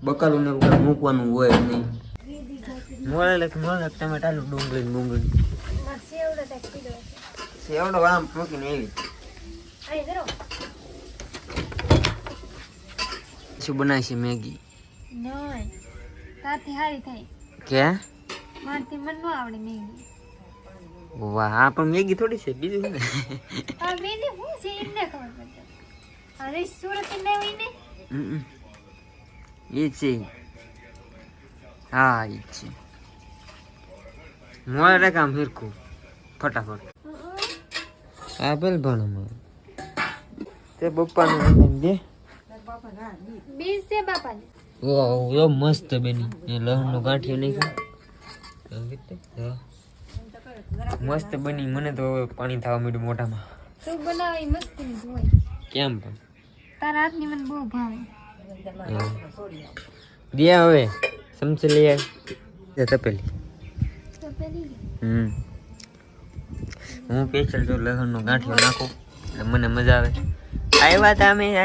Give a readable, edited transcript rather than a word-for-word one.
બકાલું ને એવું મૂકવાનું હોય નહીં. મોળે ટમેટાનું ડુંગળી સેવડો આમ મૂકીને એવી શું બનાવી છે મેગી કે વાહ આ પણ મેગી થોડી છે બીજું છે ને એ છે હા એ છે મોડે કામ ફિરકું ફટાફટ આપેલ ભણમાં તે પપ્પાનું દે ઓ મસ્ત બેની એ લહણનો ગાંઠિયો નાખ્યો મસ્ત બની. મને તો પાણી થવા માંડ્યું મોઢામાં. તું બનાવી મસ્ત હોય કેમ પણ તારા હાથની મને બહુ ભાવે. દિયા હવે સમજી લઈ આવી તપેલી. હું સ્પેશિયલ જો લહણનો ગાંઠિયો નાખું એટલે મને મજા આવે. આવ્યા હતા અમે